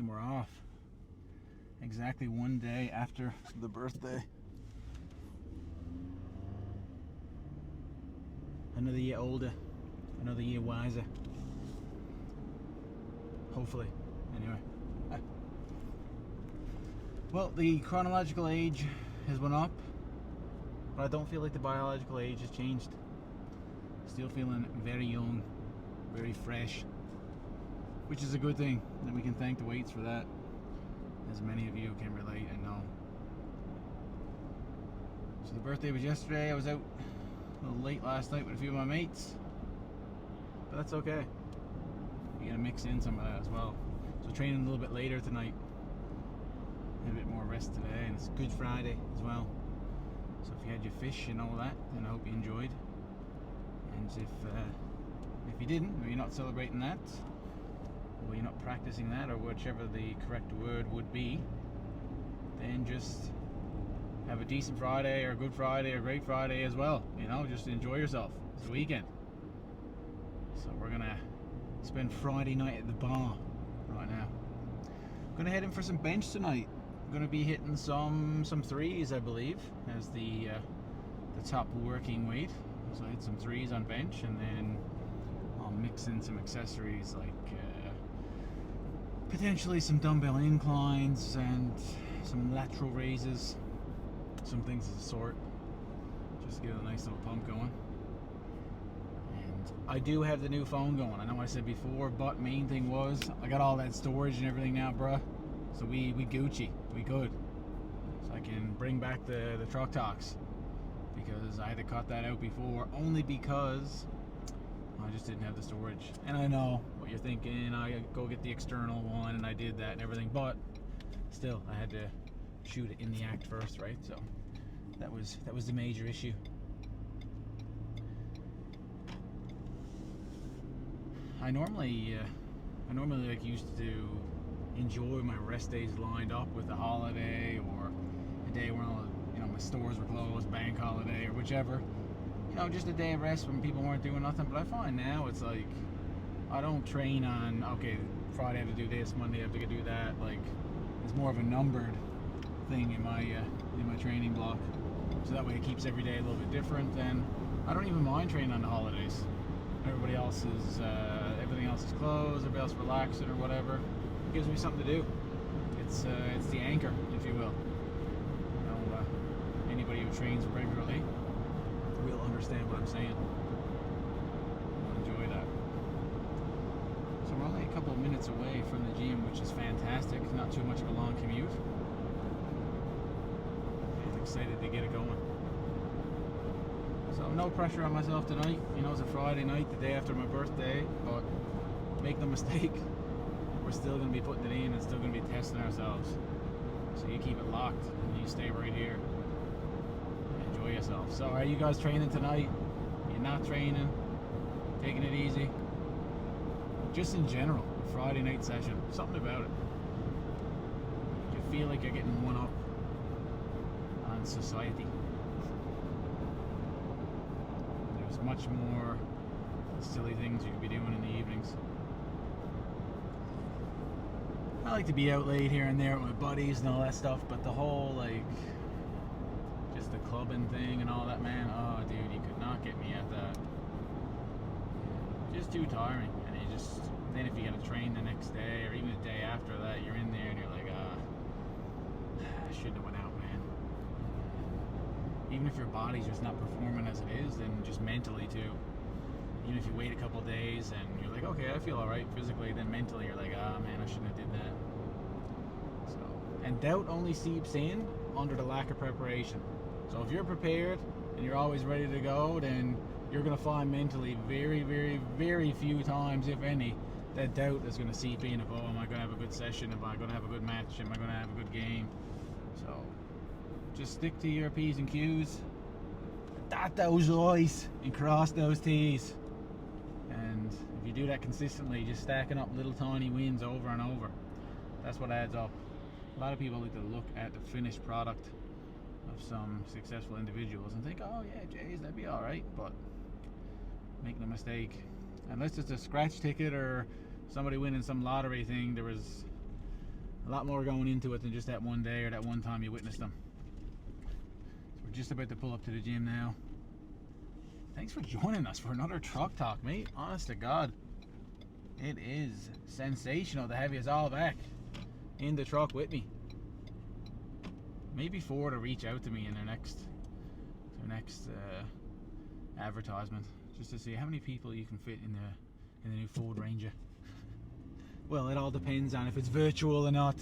and we're off. Exactly one day after the birthday. Another year older, another year wiser. Hopefully, anyway. Well, the chronological age has went up, but I don't feel like the biological age has changed. Still feeling very young, very fresh, which is a good thing, and we can thank the weights for that, as many of you can relate and know. So the birthday was yesterday. I was out a little late last night with a few of my mates, but that's okay. You gotta mix in some of that as well. So training a little bit later tonight, a bit more rest today, and it's Good Friday as well. So if you had your fish and all that, then I hope you enjoyed. And if you didn't, or you're not celebrating that, or you're not practicing that, or whichever the correct word would be, then just have a decent Friday, or a good Friday, or a great Friday as well. You know, just enjoy yourself. It's the weekend. So we're gonna spend Friday night at the bar right now. I'm gonna head in for some bench tonight. I'm gonna be hitting some threes, I believe, as the top working weight. So I hit some threes on bench, and then I'll mix in some accessories like potentially some dumbbell inclines and some lateral raises, some things of the sort, just to get a nice little pump going. And I do have the new phone going. I know I said before, but main thing was I got all that storage and everything now, bruh. So we Gucci, we good. So I can bring back the truck talks, because I had to cut that out before, only because I just didn't have the storage. And I know what you're thinking, I go get the external one, and I did that and everything, but still I had to shoot it in the act first, right? So that was the major issue. I normally like used to enjoy my rest days lined up with a holiday, or a day where my stores were closed, bank holiday, or whichever. Just a day of rest when people weren't doing nothing. But I find now it's like I don't train on, okay, Friday I have to do this, Monday I have to do that. Like, it's more of a numbered thing in my training block. So that way it keeps every day a little bit different. And I don't even mind training on the holidays. Everything else is closed, everybody else relaxing or whatever. It gives me something to do. It's the anchor, if you will. Anybody who trains regularly will understand what I'm saying. I'll enjoy that. So we're only a couple of minutes away from the gym, which is fantastic. Not too much of a long commute. I'm excited to get it going. So no pressure on myself tonight. It's a Friday night, the day after my birthday, but make no mistake, we're still going to be putting it in and still going to be testing ourselves. So you keep it locked and you stay right here. Enjoy yourself. So are you guys training tonight? You're not training? Taking it easy? Just in general, a Friday night session, something about it. You feel like you're getting one up on society. There's much more silly things you could be doing in the evenings. I like to be out late here and there with my buddies and all that stuff, but the whole, just the clubbing thing and all that, man, oh dude, you could not get me at that. Just too tiring. And then if you gotta train the next day, or even the day after that, you're in there and you're like, I shouldn't have went out, man. Even if your body's just not performing as it is, then just mentally too. Even if you wait a couple days and you're like, okay, I feel alright physically, then mentally you're like, man, I shouldn't have did that. So, and doubt only seeps in under the lack of preparation. So if you're prepared and you're always ready to go, then you're going to find mentally very, very, very few times, if any, that doubt is going to seep in of, am I going to have a good session? Am I going to have a good match? Am I going to have a good game? So just stick to your P's and Q's, dot those I's and cross those T's. And if you do that consistently, just stacking up little tiny wins over and over, that's what adds up. A lot of people like to look at the finished product of some successful individuals and think, oh yeah, Jays, that'd be all right, but make no mistake, unless it's a scratch ticket or somebody winning some lottery thing, there was A lot more going into it than just that one day or that one time you witnessed them. So we're just about to pull up to the gym now. Thanks for joining us for another truck talk, mate. Honest to God, it is sensational to have you all back in the truck with me. Maybe Ford will reach out to me in their next advertisement, just to see how many people you can fit in the new Ford Ranger. Well, it all depends on if it's virtual or not.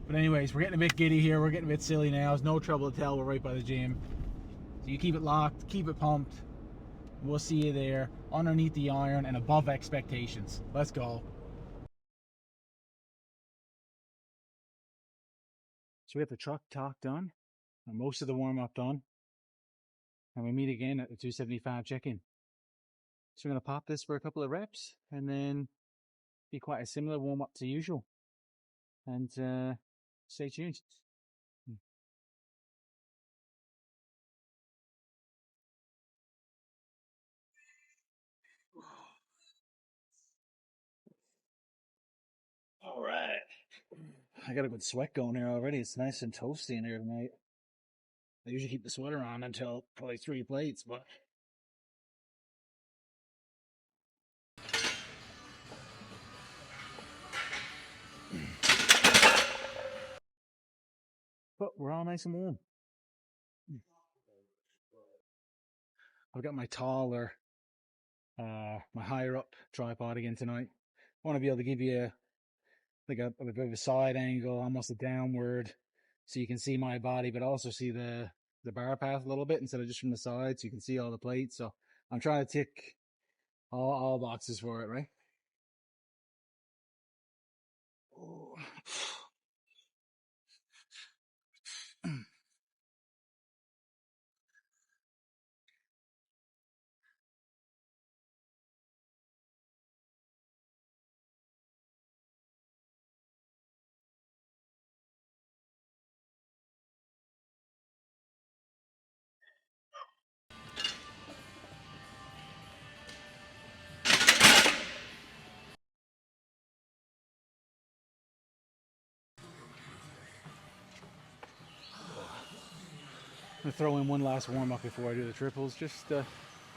But anyways, we're getting a bit giddy here. We're getting a bit silly now. It's no trouble to tell. We're right by the gym. So you keep it locked, keep it pumped. We'll see you there, underneath the iron and above expectations. Let's go. So we have the truck talk done, and most of the warm-up done. And we meet again at the 275 check-in. So we're going to pop this for a couple of reps, and then be quite a similar warm-up to usual. And stay tuned. All right. I got a good sweat going here already. It's nice and toasty in here tonight. I usually keep the sweater on until probably 3 plates, but we're all nice and warm. I've got my taller, my higher up tripod again tonight. I want to be able to give you like a bit of a side angle, almost a downward, so you can see my body, but also see the bar path a little bit instead of just from the side, so you can see all the plates. So I'm trying to tick all boxes for it, right? Oh. I'm going to throw in one last warm-up before I do the triples. Just,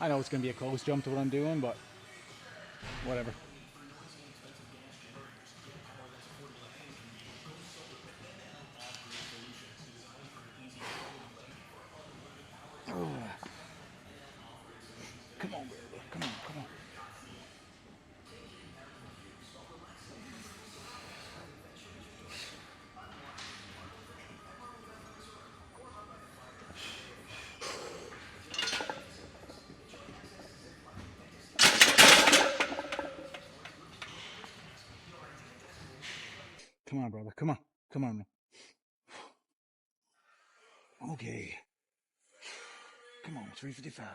I know it's going to be a close jump to what I'm doing, but whatever. Oh. Come on, baby. Come on, come on. Come on, brother. Come on. Come on, man. Okay. Come on, 355.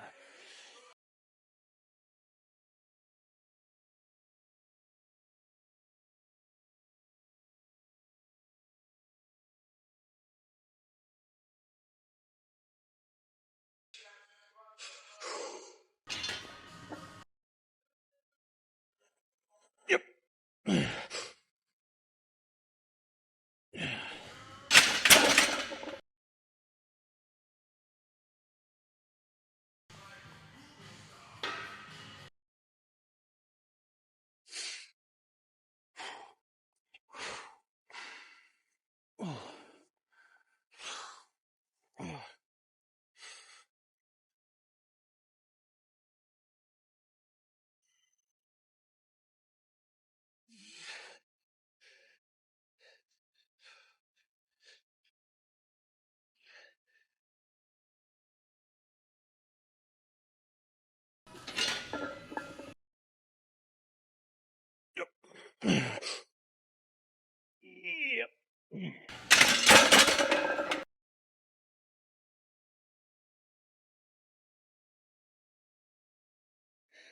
Yep. Oh. Oh. Yep. Yep.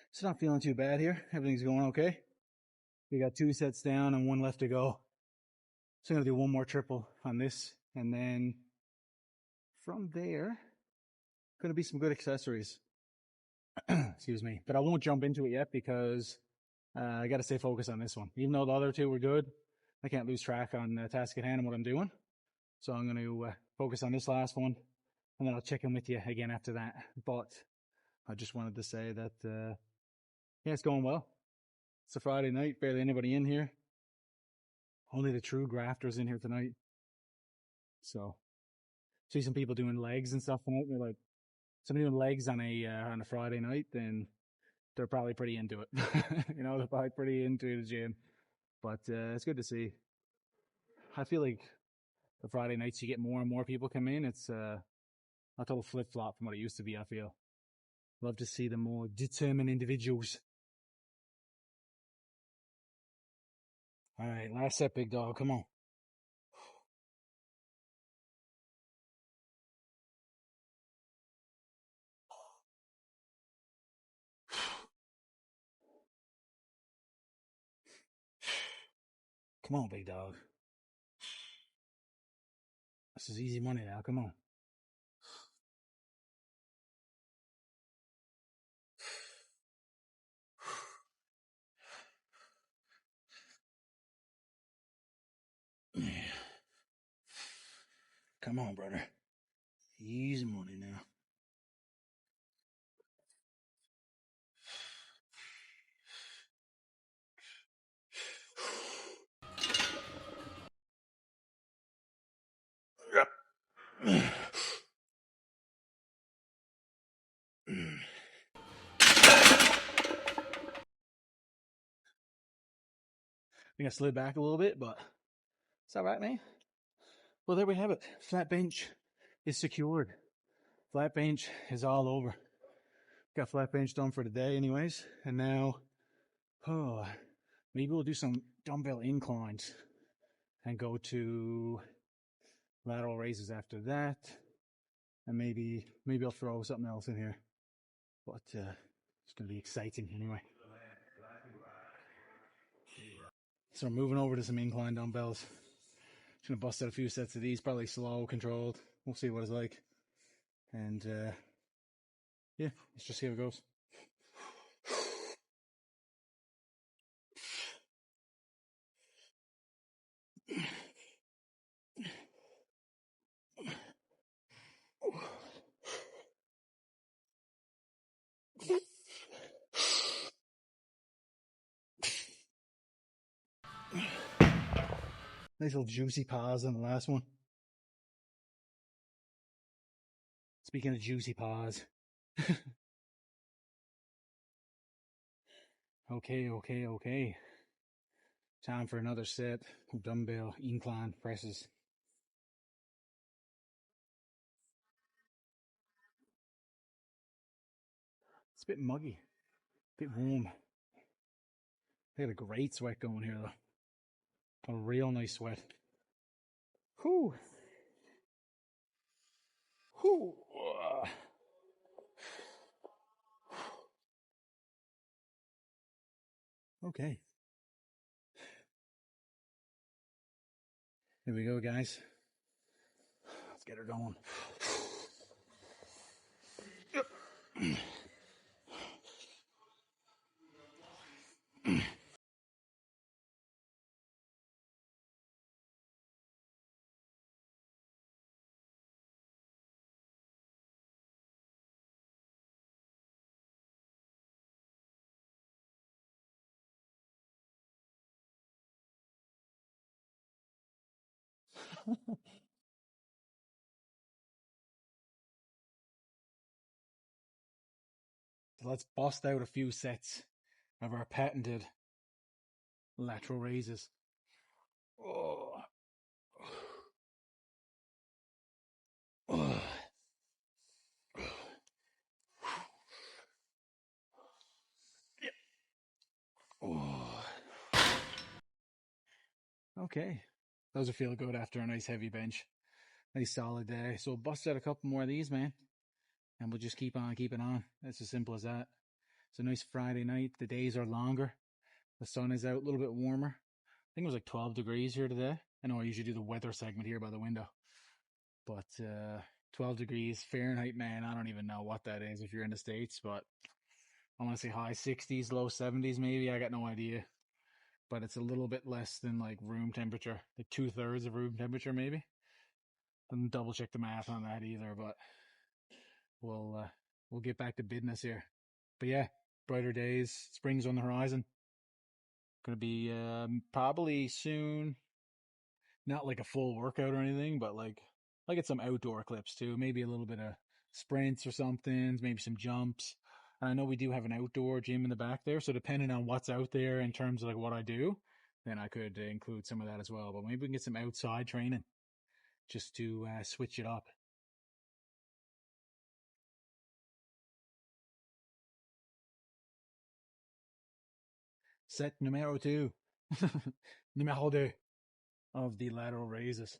It's not feeling too bad here. Everything's going okay. We got 2 sets down and 1 left to go. So I'm going to do 1 more triple on this. And then from there, going to be some good accessories. Excuse me. But I won't jump into it yet because I got to stay focused on this one. Even though the other 2 were good, I can't lose track on the task at hand and what I'm doing. So I'm going to focus on this last one, and then I'll check in with you again after that. But I just wanted to say that, yeah, it's going well. It's a Friday night, barely anybody in here. Only the true grafters in here tonight. So, see some people doing legs and stuff tonight. They're like, somebody doing legs on a Friday night, then they're probably pretty into it. You know, they're probably pretty into the gym. But it's good to see. I feel like the Friday nights you get more and more people come in. It's a total flip flop from what it used to be. I feel. Love to see the more determined individuals. All right, last set, big dog. Come on. Come on, big dog. This is easy money now. Come on. Come on, brother. Easy money now. I think I slid back a little bit, but it's all right, man. Well, there we have it. Flat bench is secured. Flat bench is all over. Got flat bench done for the day anyways. And now, maybe we'll do some dumbbell inclines and go to lateral raises after that. And maybe I'll throw something else in here. But it's going to be exciting anyway. So I'm moving over to some incline dumbbells. Just going to bust out a few sets of these, probably slow, controlled. We'll see what it's like. And yeah, let's just see how it goes. Nice little juicy pause on the last one. Speaking of juicy pause. Okay. Time for another set of dumbbell incline presses. It's a bit muggy, a bit warm. I got a great sweat going here though. A real nice sweat. Whew. Whew. Okay. Here we go, guys. Let's get her going. So let's bust out a few sets of our patented lateral raises. Oh. Oh. Oh. Okay. Those will feel good after a nice heavy bench. Nice solid day. So we'll bust out a couple more of these, man. And we'll just keep on keeping on. It's as simple as that. It's a nice Friday night. The days are longer. The sun is out a little bit warmer. I think it was like 12 degrees here today. I know I usually do the weather segment here by the window. But 12 degrees Fahrenheit, man, I don't even know what that is if you're in the States. But I want to say high 60s, low 70s maybe. I got no idea. but it's a little bit less than like room temperature, like 2/3 of room temperature maybe. I didn't double check the math on that either, but we'll get back to business here. But yeah, brighter days, spring's on the horizon. Gonna be probably soon, not like a full workout or anything, but like I get some outdoor clips too. Maybe a little bit of sprints or something, maybe some jumps. And I know we do have an outdoor gym in the back there, so depending on what's out there in terms of like what I do, then I could include some of that as well. But maybe we can get some outside training just to switch it up. Set numero 2, numero 2 of the lateral raises.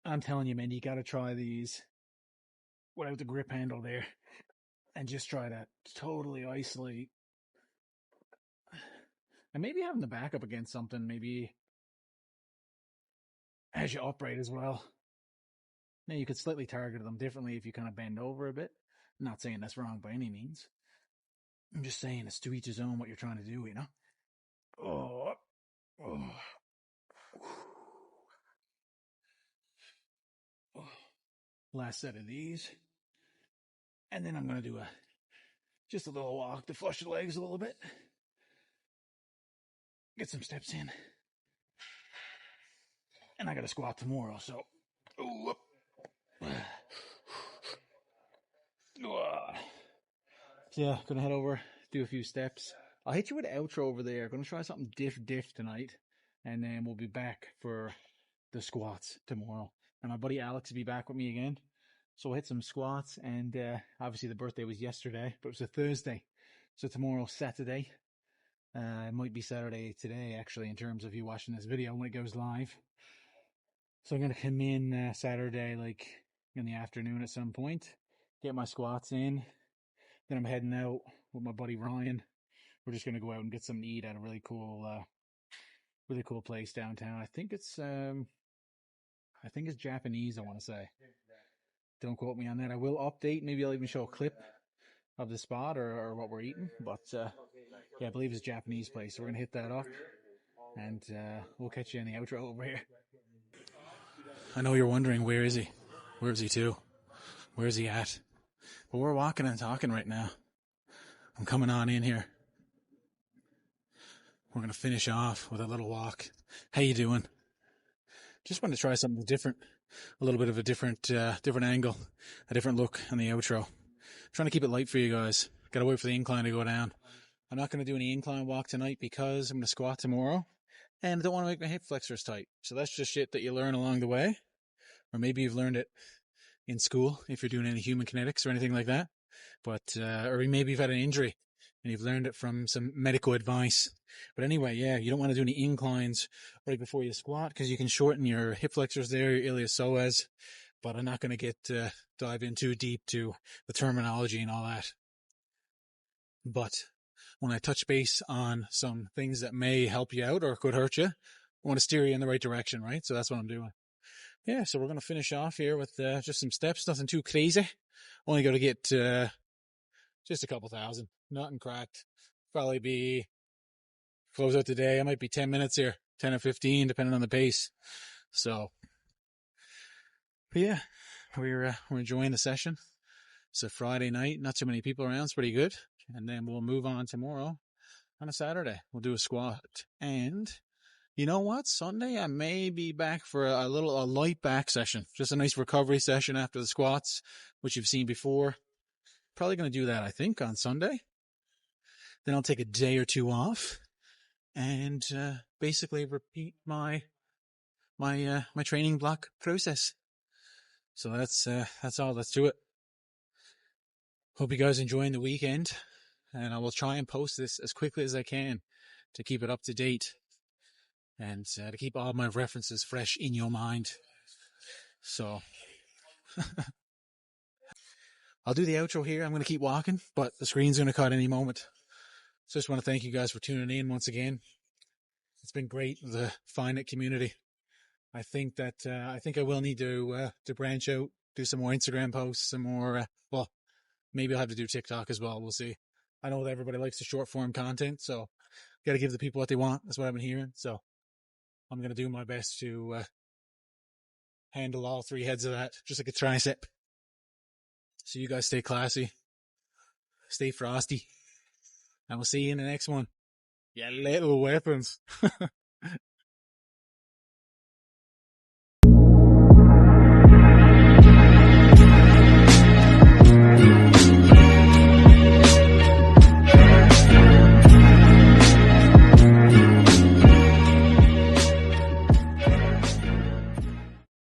I'm telling you, man, you got to try these without the grip handle there and just try to totally isolate. And maybe having the backup against something, maybe as you upright as well. Now, you could slightly target them differently if you kind of bend over a bit. I'm not saying that's wrong by any means. I'm just saying it's to each his own what you're trying to do, you know? Oh. Last set of these. And then I'm going to do just a little walk to flush the legs a little bit. Get some steps in. And I got to squat tomorrow, so. So yeah, gonna head over, do a few steps. I'll hit you with an outro over there. Gonna try something diff tonight. And then we'll be back for the squats tomorrow. And my buddy Alex will be back with me again. So we'll hit some squats. And obviously the birthday was yesterday, but it was a Thursday. So tomorrow's Saturday. It might be Saturday today, actually, in terms of you watching this video when it goes live. So I'm going to come in Saturday, like in the afternoon at some point, get my squats in. Then I'm heading out with my buddy Ryan. We're just going to go out and get something to eat at a really cool place downtown. I think it's Japanese, I want to say. Don't quote me on that. I will update. Maybe I'll even show a clip of the spot or what we're eating. But yeah, I believe it's a Japanese place. So we're going to hit that up. And we'll catch you in the outro over here. I know you're wondering, where is he? Where is he to? Where is he at? Well, we're walking and talking right now. I'm coming on in here. We're going to finish off with a little walk. How you doing? Just wanted to try something different. A little bit of a different angle, a different look on the outro. I'm trying to keep it light for you guys. Got to wait for the incline to go down. I'm not going to do any incline walk tonight because I'm going to squat tomorrow. And I don't want to make my hip flexors tight. So that's just shit that you learn along the way. Or maybe you've learned it in school if you're doing any human kinetics or anything like that. But, or maybe you've had an injury and you've learned it from some medical advice. But anyway, yeah, you don't want to do any inclines right before you squat because you can shorten your hip flexors there, your iliopsoas. But I'm not going to dive in too deep to the terminology and all that. But when I touch base on some things that may help you out or could hurt you, I want to steer you in the right direction, right? So that's what I'm doing. Yeah, so we're going to finish off here with just some steps, nothing too crazy. Only got to get just a couple thousand, nothing cracked. Probably be, close out today, I might be 10 minutes here, 10 or 15, depending on the pace. So, but yeah, we're enjoying the session. It's a Friday night, not too many people around, it's pretty good. And then we'll move on tomorrow on a Saturday. We'll do a squat. And you know what? Sunday, I may be back for a light back session. Just a nice recovery session after the squats, which you've seen before. Probably going to do that, I think, on Sunday. Then I'll take a day or two off and basically repeat my training block process. So that's all. Let's do it. Hope you guys enjoying the weekend. And I will try and post this as quickly as I can to keep it up to date and to keep all my references fresh in your mind. So I'll do the outro here. I'm going to keep walking, but the screen's going to cut any moment. So just want to thank you guys for tuning in once again. It's been great, the Find It community. I think I will need to branch out, do some more Instagram posts, some more, maybe I'll have to do TikTok as well. We'll see. I know that everybody likes the short form content, so got to give the people what they want. That's what I've been hearing. So I'm going to do my best to handle all 3 heads of that, just like a tricep. So you guys stay classy, stay frosty, and we'll see you in the next one. Yeah, little weapons.